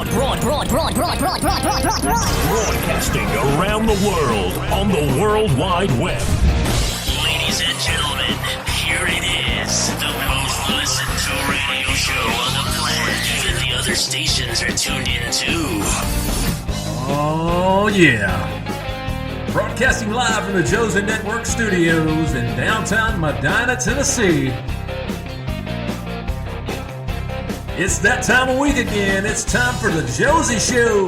Broadcasting around the world on the World Wide Web. Ladies and gentlemen, here it is, the most listened to radio show on the planet. Even the other stations are tuned in too. Oh yeah. Broadcasting live from the Josie Network studios in downtown Medina, Tennessee. It's that time of week again. It's time for the Josie Show.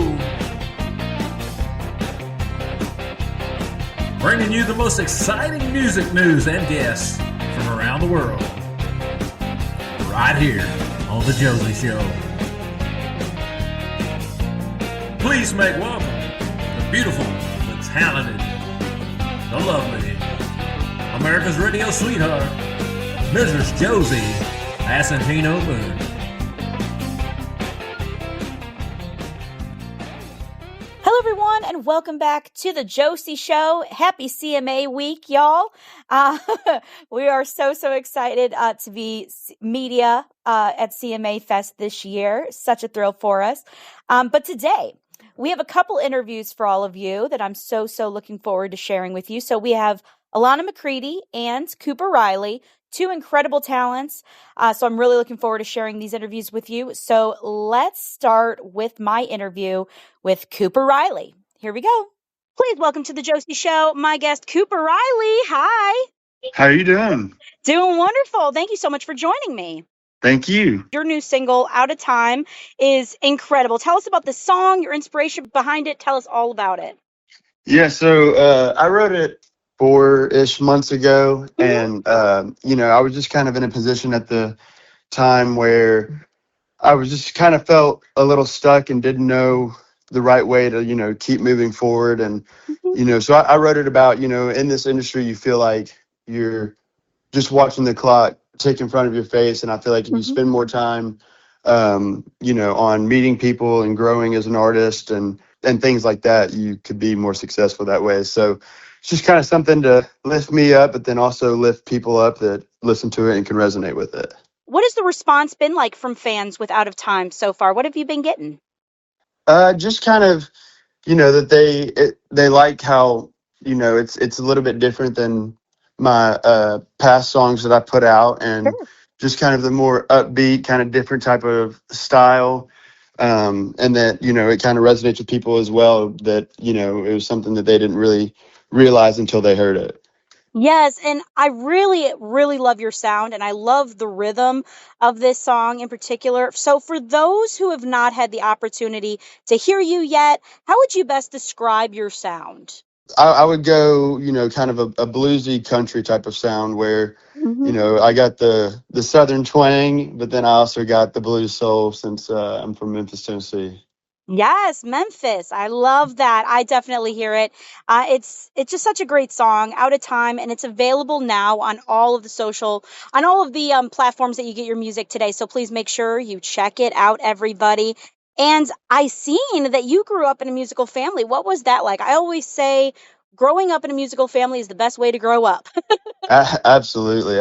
Bringing you the most exciting music news and guests from around the world. Right here on the Josie Show. Please make welcome the beautiful, the talented, the lovely, America's radio sweetheart, Mrs. Josie Asantino Boone. Hello, everyone, and welcome back to the Josie Show. Happy CMA week, y'all. We are so excited to be media at CMA Fest this year. Such a thrill for us. But today, we have a couple interviews for all of you that I'm so looking forward to sharing with you. So we have Alannah McCready and Cooper Riley, two incredible talents. So I'm really looking forward to sharing these interviews with you. So let's start with my interview with Cooper Riley. Here we go. Please welcome to the Josie Show, my guest, Cooper Riley. Hi. How are you doing? Doing wonderful. Thank you so much for joining me. Thank you. Your new single, Out of Time, is incredible. Tell us about the song, your inspiration behind it. Tell us all about it. Yeah, so I wrote it 4-ish months ago, and I was just kind of in a position at the time where I was just kind of felt a little stuck and didn't know the right way to keep moving forward. And so I wrote it about in this industry you feel like you're just watching the clock tick in front of your face, and I feel like if you spend more time on meeting people and growing as an artist and things like that, you could be more successful that way. So it's just kind of something to lift me up, but then also lift people up that listen to it and can resonate with it. What has the response been like from fans with Out of Time so far? What have you been getting? Just kind of, that they like how, it's a little bit different than my past songs that I put out, and just kind of the more upbeat, kind of different type of style. And that, it kind of resonates with people as well, that, it was something that they didn't really realize until they heard it. Yes, and I really love your sound, and I love the rhythm of this song in particular. So for those who have not had the opportunity to hear you yet, how would you best describe your sound? I would go, kind of a bluesy country type of sound where, I got the southern twang, but then I also got the blues soul since I'm from Memphis, Tennessee. Yes, Memphis. I love that. I definitely hear it. It's just such a great song, Out of Time, and it's available now on all of the platforms that you get your music today. So please make sure you check it out, everybody. And I seen that you grew up in a musical family. What was that like? I always say growing up in a musical family is the best way to grow up. Absolutely.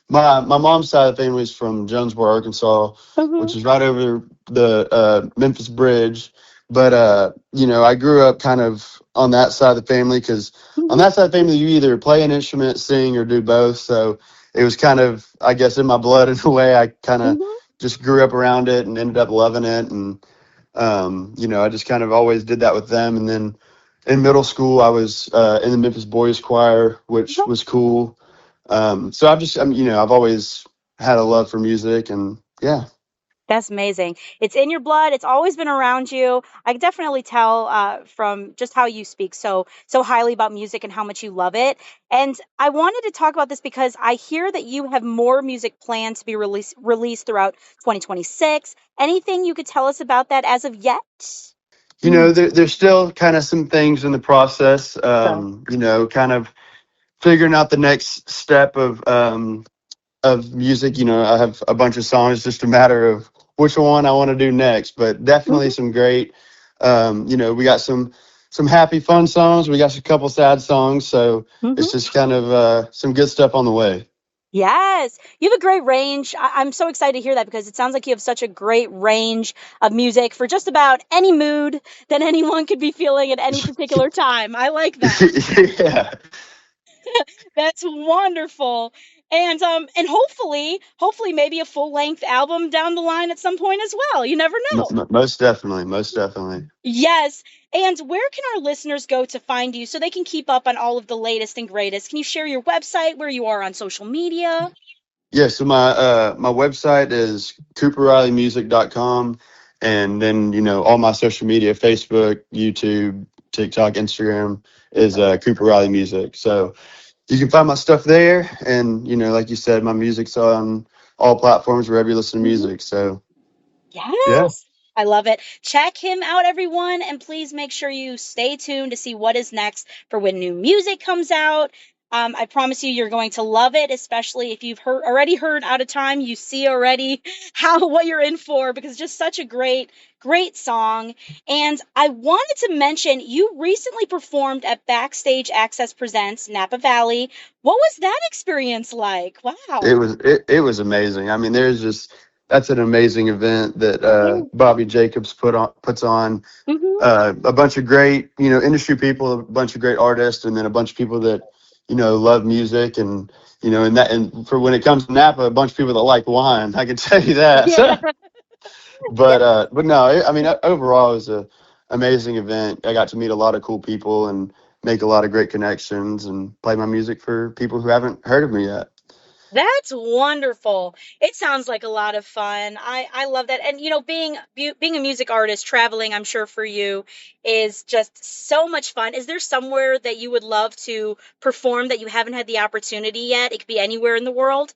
My mom's side of the family is from Jonesboro, Arkansas, which is right over the Memphis Bridge. But, I grew up kind of on that side of the family because on that side of the family, you either play an instrument, sing, or do both. So it was kind of, I guess, in my blood in a way. I kind of just grew up around it and ended up loving it. And, I just kind of always did that with them. And then in middle school, I was in the Memphis Boys Choir, which was cool. So I've always had a love for music, and yeah. That's amazing. It's in your blood. It's always been around you. I can definitely tell from just how you speak so highly about music and how much you love it. And I wanted to talk about this because I hear that you have more music planned to be released throughout 2026. Anything you could tell us about that as of yet? There's still kind of some things in the process, kind of figuring out the next step of music. I have a bunch of songs, just a matter of which one I want to do next, but definitely some great, we got some happy, fun songs. We got a couple sad songs. So it's just kind of some good stuff on the way. Yes, you have a great range. I'm so excited to hear that because it sounds like you have such a great range of music for just about any mood that anyone could be feeling at any particular time. I like that. Yeah. That's wonderful. And hopefully maybe a full-length album down the line at some point as well. You never know. Most definitely. Most definitely. Yes. And where can our listeners go to find you so they can keep up on all of the latest and greatest? Can you share your website, where you are on social media? Yeah, so my website is cooperrileymusic.com, and then all my social media, Facebook, YouTube, TikTok, Instagram is Cooper Riley Music. So you can find my stuff there, and like you said, my music's on all platforms wherever you listen to music. So yeah. Yes. I love it. Check him out, everyone, and please make sure you stay tuned to see what is next for when new music comes out. I promise you're going to love it, especially if you've already heard Out of Time. You see already what you're in for because it's just such a great song. And I wanted to mention you recently performed at Backstage Access Presents Napa Valley. What was that experience like? It Wow. was it was amazing. I mean, that's an amazing event that Yeah. Bobby Jacobs puts on. Hmm. A bunch of great industry people, a bunch of great artists, and then a bunch of people that love music, and and for when it comes to Napa, a bunch of people that like wine. I can tell you that. Yeah. But no, I mean overall it was a amazing event. I got to meet a lot of cool people and make a lot of great connections and play my music for people who haven't heard of me yet. That's wonderful. It sounds like a lot of fun. I love that. And being a music artist, traveling, I'm sure for you is just so much fun. Is there somewhere that you would love to perform that you haven't had the opportunity yet? It could be anywhere in the world.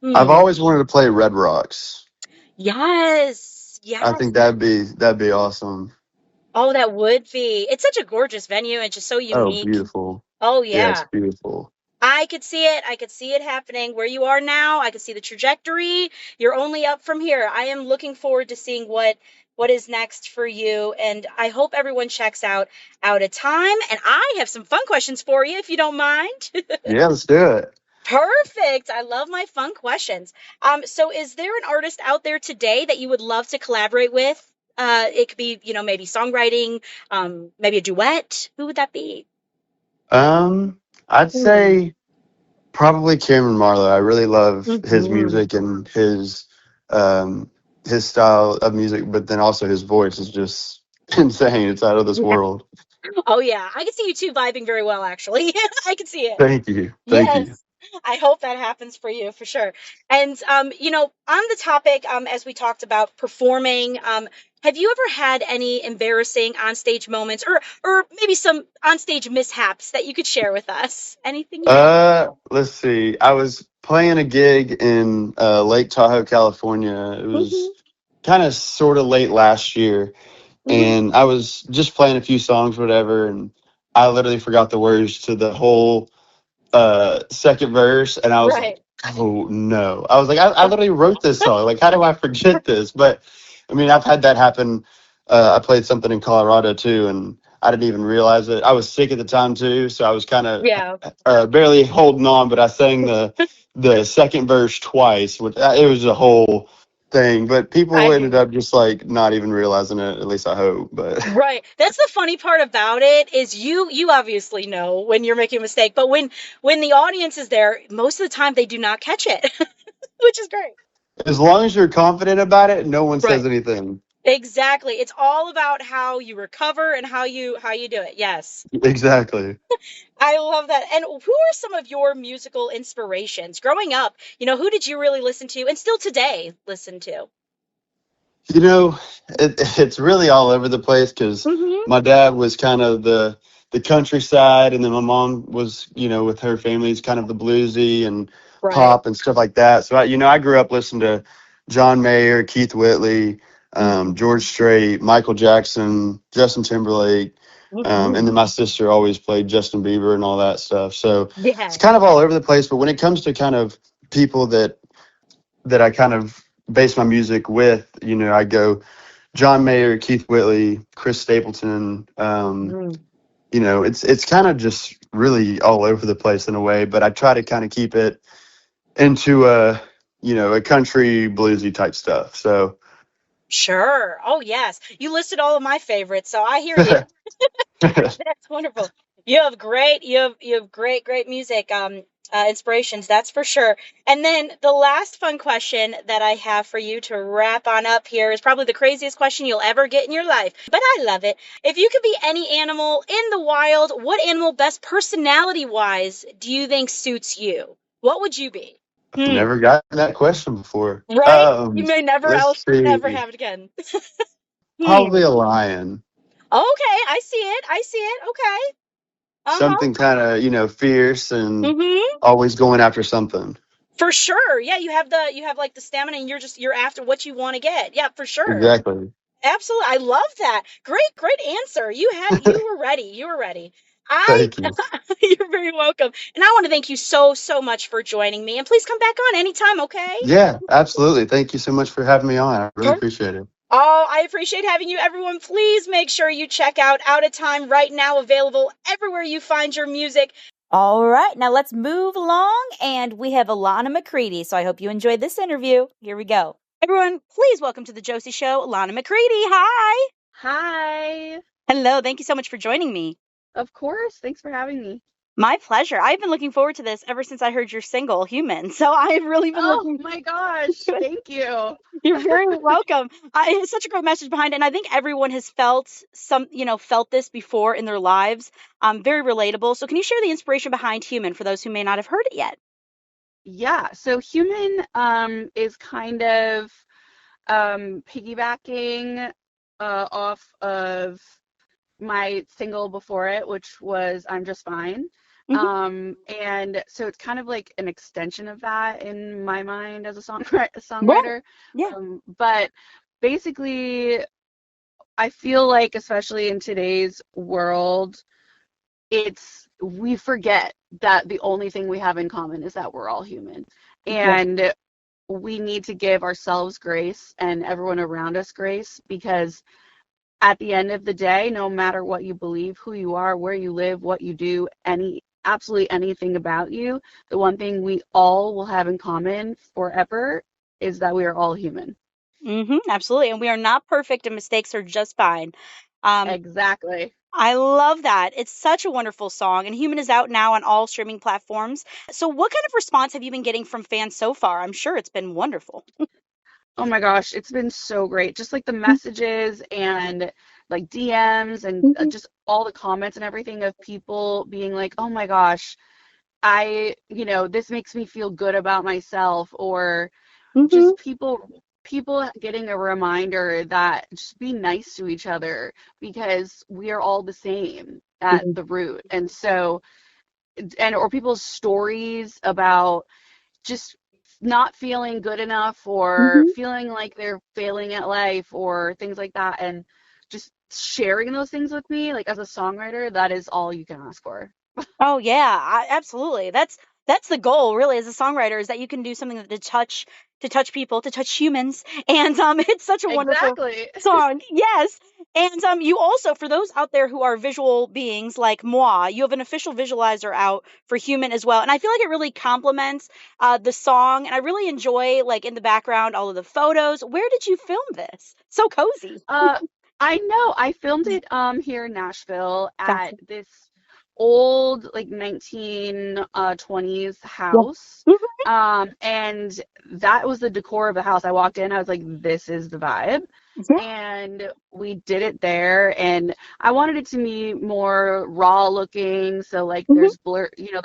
I've Hmm. always wanted to play Red Rocks. Yes. I Yes. think that'd be awesome. Oh, that would be. It's such a gorgeous venue and just so Oh, unique. beautiful. Oh, Yeah, it's yeah. beautiful. I could see it. I could see it happening where you are now. I could see the trajectory. You're only up from here. I am looking forward to seeing what is next for you. And I hope everyone checks out of time. And I have some fun questions for you if you don't mind. Yeah, let's do it. Perfect. I love my fun questions. So is there an artist out there today that you would love to collaborate with? It could be, maybe songwriting, maybe a duet. Who would that be? I'd Hmm. say probably Cameron Marlowe. I really love his Mhm. music and um his style of music, but then also his voice is just insane. It's out of this world. Oh yeah, I can see you two vibing very well, actually. I can see it. Thank you. Thank you. Yes. I hope that happens for you for sure. And on the topic, as we talked about performing, have you ever had any embarrassing onstage moments or maybe some onstage mishaps that you could share with us? Anything you can? Let's see. I was playing a gig in Lake Tahoe, California. It was Hmm. kind of sort of late last year, Hmm. and I was just playing a few songs, whatever, and I literally forgot the words to the whole second verse, and I was like, Right. oh no. I was like, I literally wrote this song. Like, how do I forget this? But I mean, I've had that happen. I played something in Colorado too, and I didn't even realize it. I was sick at the time too, so I was kind of Yeah. barely holding on, but I sang the second verse twice. It was a whole thing, but people I ended hear. up just like not even realizing it. At least I hope. But Right. That's the funny part about it is you obviously know when you're making a mistake, but when the audience is there, most of the time they do not catch it, which is great. as long as you're confident about it, no one says Right. anything. Exactly. It's all about how you recover and how you do it. Yes. Exactly. I love that. And who are some of your musical inspirations growing up? Who did you really listen to and still today listen to? You know, it's really all over the place because Mhm. my dad was kind of the countryside, and then my mom was, with her family, is kind of the bluesy and Right. pop and stuff like that. So I grew up listening to John Mayer, Keith Whitley, Mhm. George Strait, Michael Jackson, Justin Timberlake, and then Mhm. my sister always played Justin Bieber and all that stuff. So it's Yeah. kind of all over the place. But when it comes to kind of people that I kind of base my music with, I go John Mayer, Keith Whitley, Chris Stapleton. Mhm. It's kind of just really all over the place in a way, but I try to kind of keep it into a country bluesy type stuff. So Sure. Oh, yes. You listed all of my favorites, so I hear you. That's wonderful. You have great music inspirations, that's for sure. And then the last fun question that I have for you to wrap on up here is probably the craziest question you'll ever get in your life, but I love it. If you could be any animal in the wild, what animal best personality wise do you think suits you? What would you be? I've never gotten that question before. Right? You may never Let's else ever see. have it again. Probably a lion. Okay, I see it. I see it. Okay. Uh-huh. Something kind of, fierce and Mm-hmm. always going after something. For sure. Yeah, you have like the stamina and you're after what you want to get. Yeah, for sure. Exactly. Absolutely. I love that. Great answer. You were ready. You were ready. I Thank you. You're very welcome. And I want to thank you so much for joining me. And please come back on anytime, okay? Yeah, absolutely. Thank you so much for having me on. I really Sure. appreciate it. Oh, I appreciate having you, everyone. Please make sure you check Out of Time right now, available everywhere you find your music. All right, now let's move along, and we have Alannah McCready, so I hope you enjoyed this interview. Here we go. Everyone, please welcome to the Josie Show, Alannah McCready. Hi. Hi. Hello, thank you so much for joining me. Of course. Thanks for having me. My pleasure. I've been looking forward to this ever since I heard your single, Human, so I've really been Oh looking my gosh. Thank you. You're very welcome. It's such a great message behind it, and I think everyone has felt this before in their lives. Very relatable. So, can you share the inspiration behind Human for those who may not have heard it yet? Yeah. So Human is kind of piggybacking off of my single before it, which was I'm Just Fine. Hmm. And so it's kind of like an extension of that in my mind as a Yeah, songwriter. yeah. But basically, I feel like, especially in today's world, we forget that the only thing we have in common is that we're all human. Yeah. And we need to give ourselves grace and everyone around us grace, because at the end of the day, no matter what you believe, who you are, where you live, what you do, absolutely anything about you, the one thing we all will have in common forever is that we are all human. Absolutely. And we are not perfect, and mistakes are just fine. Um, Exactly. I love that. It's such a wonderful song, and Human is out now on all streaming platforms. So, what kind of response have you been getting from fans so far? I'm sure it's been wonderful. Oh my gosh, it's been so great. Just like the messages and like DMs and Mhm. just all the comments and everything of people being like, "Oh my gosh, this makes me feel good about myself," or Mhm. just people getting a reminder that just be nice to each other, because we are all the same at Mhm. the root. And so, or people's stories about just not feeling good enough or Mhm. feeling like they're failing at life or things like that, and just sharing those things with me, like as a songwriter, that is all you can ask for. Oh yeah, absolutely. That's the goal, really, as a songwriter, is that you can do something to touch people, to touch humans, and it's such a wonderful Exactly. song. Yes, and you also, for those out there who are visual beings like moi, you have an official visualizer out for Human as well, and I feel like it really complements the song, and I really enjoy, like, in the background, all of the photos. Where did you film this? So cozy. uh I know I filmed it here in Nashville at Gotcha. this old like 1920s Yeah. house. And that was the decor of the house. I walked in, I was like, this is the vibe. Yeah. And we did it there, and I wanted it to be more raw looking, so like Mhm. there's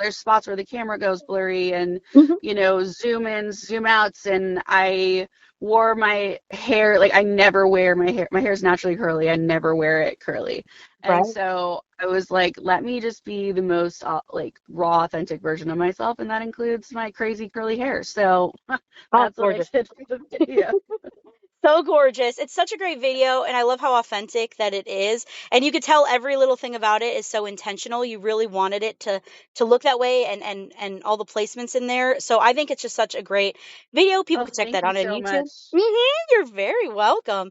there's spots where the camera goes blurry, and Mhm. zoom ins, zoom outs. And I wore my hair, like I never wear my hair is naturally curly, I never wear it curly. And Right. so I was like, let me just be the most like raw, authentic version of myself, and that includes my crazy curly hair. So Oh, that's what I gorgeous. did for the video. So gorgeous. It's such a great video, and I love how authentic that it is. And you could tell every little thing about it is so intentional. You really wanted it to look that way, and all the placements in there. So I think it's just such a great video. People Oh, could check thank that you out on so YouTube. much. You're very welcome.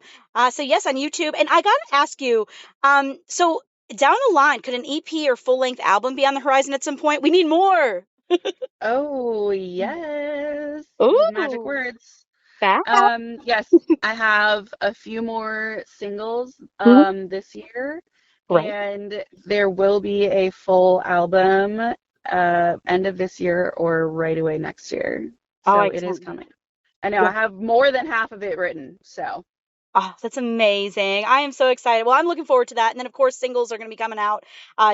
So yes, on YouTube. And I gotta ask you, so down the line, could an EP or full length album be on the horizon at some point? We need more. Oh, yes. Use magic Ooh, words. fab. Yes, I have a few more singles Mhm. this year, Right. and there will be a full album end of this year or right away next year. Oh, So I it is can't coming. wait. I know Yeah. I have more than half of it written, so Oh, that's amazing. I am so excited. Well, I'm looking forward to that. And then, of course, singles are going to be coming out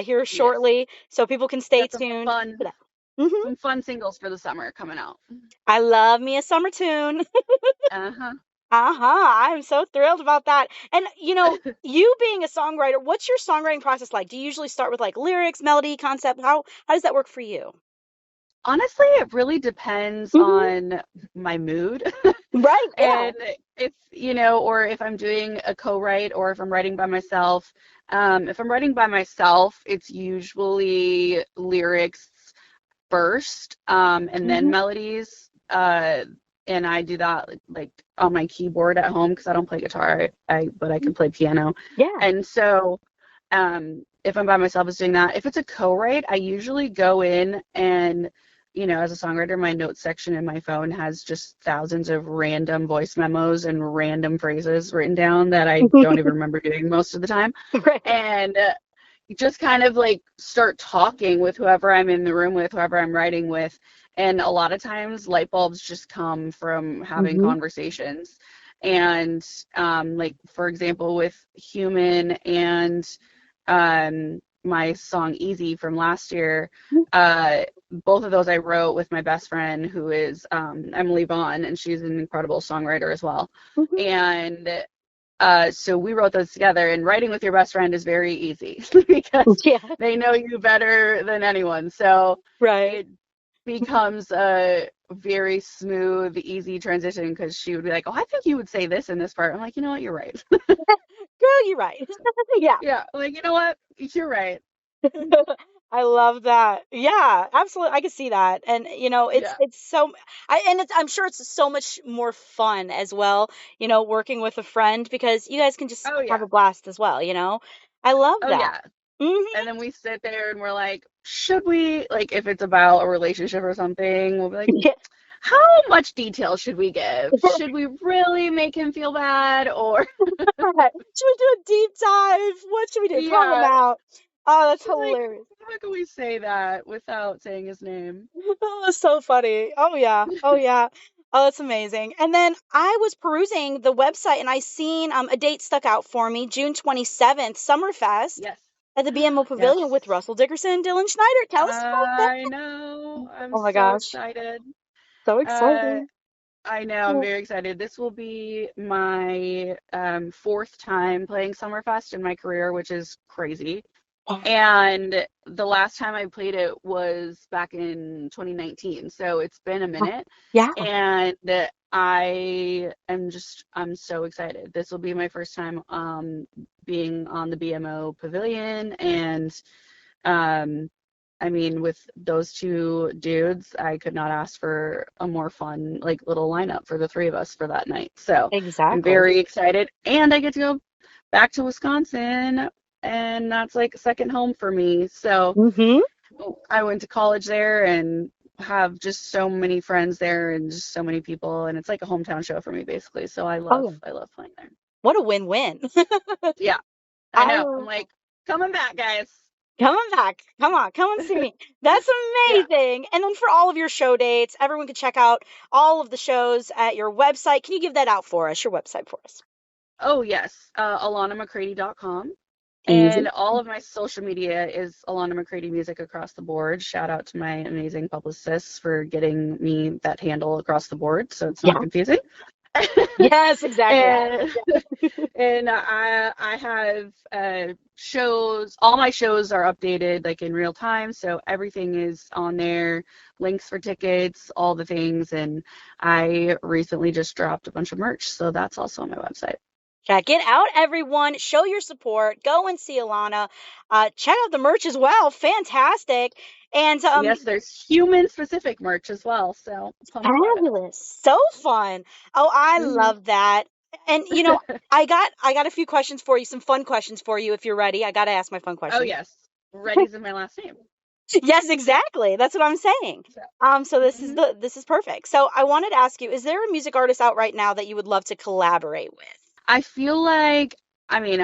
here yes. shortly. So people can stay Got tuned for that. Hmm. some fun singles for the summer coming out. I love me a summer tune. Uh-huh. Uh-huh. I'm so thrilled about that. And, you being a songwriter, what's your songwriting process like? Do you usually start with like lyrics, melody, concept? How does that work for you? Honestly, it really depends Hmm. on my mood. Right. Yeah. And if, or if I'm doing a co-write or if I'm writing by myself. If I'm writing by myself, it's usually lyrics first, and then Hmm. melodies. And I do that like on my keyboard at home because I don't play guitar, but I can play piano. Yeah. And so if I'm by myself, it's doing that. If it's a co-write, I usually go in and, as a songwriter, my notes section in my phone has just thousands of random voice memos and random phrases written down that I don't even remember doing most of the time. Right. And just kind of like start talking with whoever I'm in the room with, whoever I'm writing with. And a lot of times light bulbs just come from having Hmm. conversations. And like, for example, with Human and my song Easy from last year, both of those I wrote with my best friend who is Emily Vaughn, and she's an incredible songwriter as well. Hmm. And so we wrote those together, and writing with your best friend is very easy because Yeah. they know you better than anyone. So Right. it becomes a very smooth, easy transition because she would be like, "Oh, I think you would say this in this part." I'm like, "You know what? You're right." Girl, you're right. Yeah. Yeah, like, "You know what? You're right." I love that. Yeah, absolutely. I can see that. And Yeah. it's so I'm sure it's so much more fun as well, working with a friend because you guys can just Oh have yeah. a blast as well. I love Oh that. yeah. Hmm. And then we sit there and we're like, should we, like, if it's about a relationship or something, we'll be like, Yeah. how much detail should we give? Should we really make him feel bad? Or, Should we do a deep dive? What should we do? Call them yeah, out. Oh, that's she's like, hilarious. how can we say that without saying his name? Oh, that's so funny. Oh yeah. Oh yeah. Oh, that's amazing. And then I was perusing the website and I seen a date stuck out for me, June 27th, Summerfest Yes. at the BMO Yes. Pavilion with Russell Dickerson and Dylan Schneider. Tell us about I know. that. I'm Oh my so gosh. excited. So Uh, exciting. I know, I'm very excited. This will be my fourth time playing Summerfest in my career, which is crazy. Wow. And the last time I played it was back in 2019. So it's been a minute. Yeah. And I'm so excited. This will be my first time being on the BMO Pavilion. And um, I mean, with those two dudes, I could not ask for a more fun, like, little lineup for the three of us for that night. So I'm Exactly. very excited. And I get to go back to Wisconsin, and that's like second home for me. So Mm-hmm. I went to college there and have just so many friends there and just so many people, and it's like a hometown show for me basically. So I Oh love yeah. I love playing there. What a win-win. Yeah, I I know. I'm like, coming back, guys. Come on back. Come on. Come and see me. That's Yeah. amazing. And then for all of your show dates, everyone can check out all of the shows at your website. Can you give that out for us, your website for us? Oh yes, AlannahMcCready.com. Easy. And all of my social media is Alannah McCready Music across the board. Shout out to my amazing publicists for getting me that handle across the board so it's not Yeah. confusing. Yes, exactly. and and I have shows. All my shows are updated like in real time, so everything is on there. Links for tickets, all the things. And I recently just dropped a bunch of merch, so that's also on my website. Check it out, everyone. Show your support. Go and see Alannah. Check out the merch as well. Fantastic. And Yes, there's human specific merch as well, so pumped about it. fabulous. So fun. Oh, I Hmm. love that. And I got a few questions for you, some fun questions for you if you're ready. I got to ask my fun Oh questions. yes, Reddy's in my last name. Yes, exactly. That's what I'm saying. So this is perfect. So I wanted to ask you, is there a music artist out right now that you would love to collaborate with? I feel like, I mean,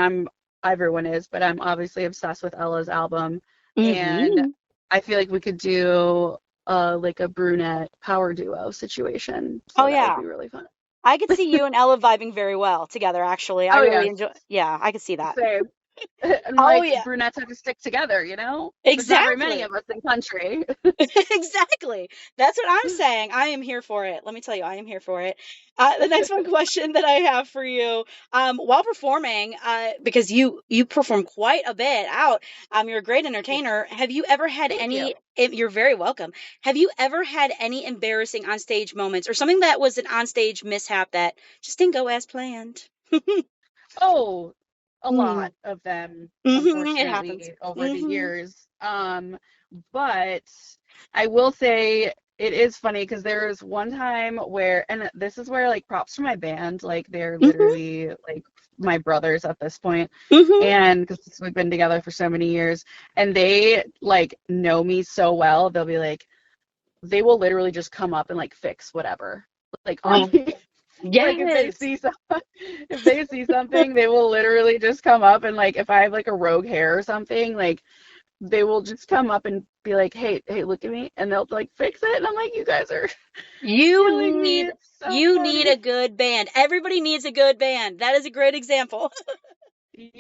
everyone is, but I'm obviously obsessed with Ella's album, and Mm-hmm. I feel like we could do like a brunette power duo situation. Oh So that would yeah. be really fun. I could see you and Ella vibing very well together, actually. I Oh really yes, enjoy, yeah, I could see that. same. And Oh like yeah. brunettes have to stick together, you know? There's not very many Exactly. of us in country. Exactly. That's what I'm saying. I am here for it. Let me tell you, I am here for it. The next one question that I have for you, while performing, because you perform quite a bit out, you're a great entertainer. Have you ever had Thank you. any? You're very welcome. Have you ever had any embarrassing onstage moments or something that was an onstage mishap that just didn't go as planned? Oh, a Mm. lot of them, It happens. unfortunately, over the Hmm. years. But I will say it is funny because there was one time where, and this is where like props to my band, like they're Hmm. literally like my brothers at this point, Hmm. and because we've been together for so many years, and they like know me so well, they'll be like, they will literally just come up and like fix whatever, like on Oh, me. Like yes. if they see something, they will literally just come up and like if I have like a rogue hair or something, like they will just come up and be like, hey, look at me, and they'll like fix it, and I'm like, you guys are You killing me. need It's so you need funny. a good band. Everybody needs a good band. That is a great example.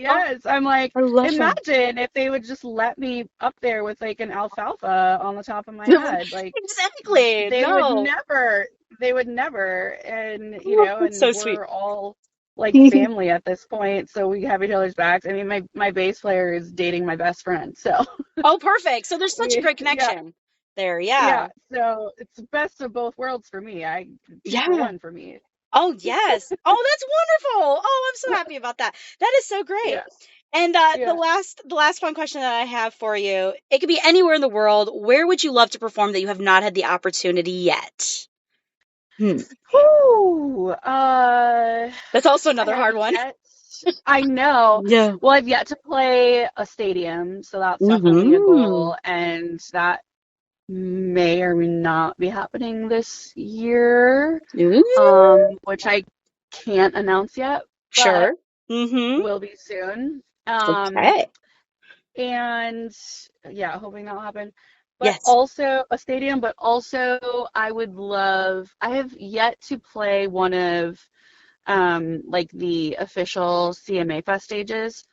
Oh, Yes, I'm like, I love that. imagine if they would just let me up there with like an alfalfa on the top of my head. Like Exactly. they would No. never, they would never. And Oh, that's and so sweet. we're all like family at this point, so we have each other's backs. I mean, my bass player is dating my best friend, so Oh, perfect. So there's such a we great yeah, connection there. yeah. Yeah. So it's the best of both worlds for me. I two for Yeah. one for me. Oh, yes. Oh, that's wonderful. Oh, I'm so happy about that. That is so great. Yeah, And yeah. the last fun question that I have for you, it could be anywhere in the world. Where would you love to perform that you have not had the opportunity yet? Hmm. Whew, That's also I another have hard one. yet. I know. Yeah. Well, I've yet to play a stadium, so that's definitely a Mm-hmm. goal, and that may or may not be happening this year, Ooh. which I can't announce yet, but Sure. Mm-hmm. will be soon. Okay. And yeah, hoping that'll happen. But Yes. also a stadium, but also I have yet to play one of like the official CMA Fest stages.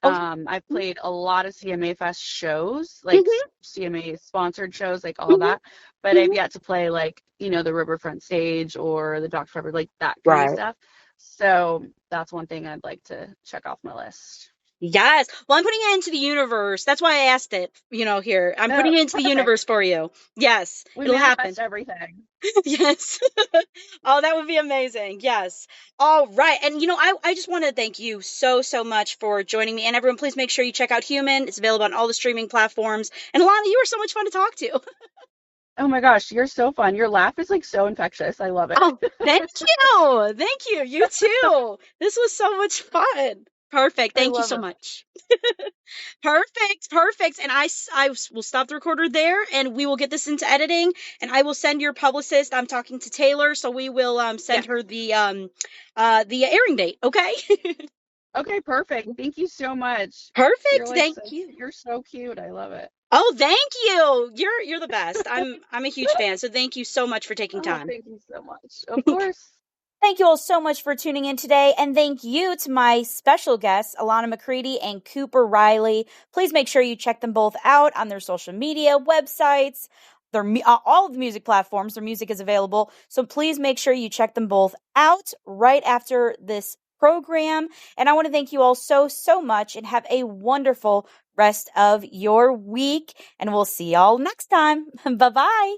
Oh. I've played a lot of CMA Fest shows, like Mm-hmm. CMA sponsored shows, like all Mm-hmm. that. But I've Hmm. yet to play like, the Riverfront stage or the Dr. Pepper, like that kind of Right. stuff. So that's one thing I'd like to check off my list. Yes. Well, I'm putting it into the universe. That's why I asked it, here. I'm Oh, putting it into the perfect. universe for you. Yes. We It'll happen. manifest everything. Yes. Oh, that would be amazing. Yes. All right. And I just want to thank you so, so much for joining me. And everyone, please make sure you check out Human. It's available on all the streaming platforms. And Alana, you were so much fun to talk to. Oh my gosh, you're so fun. Your laugh is like so infectious. I love it. Oh, thank you. Thank you. You too. This was so much fun. Perfect. I Thank you love so it. much. Perfect. Perfect. And will stop the recorder there and we will get this into editing and I will send your publicist. I'm talking to Taylor, so we will send Yes. her the airing date, okay? Okay, perfect. Thank you so much. Perfect. Thank you. You're so cute. I love it. Oh, thank you. You're the best. I'm a huge fan. So thank you so much for taking Oh, time. thank you so much. Of course. Thank you all so much for tuning in today, and thank you to my special guests, Alannah McCready and Cooper Riley. Please make sure you check them both out on their social media, websites, all of the music platforms. Their music is available, so please make sure you check them both out right after this program. And I want to thank you all so, so much, and have a wonderful rest of your week, and we'll see y'all next time. Bye-bye.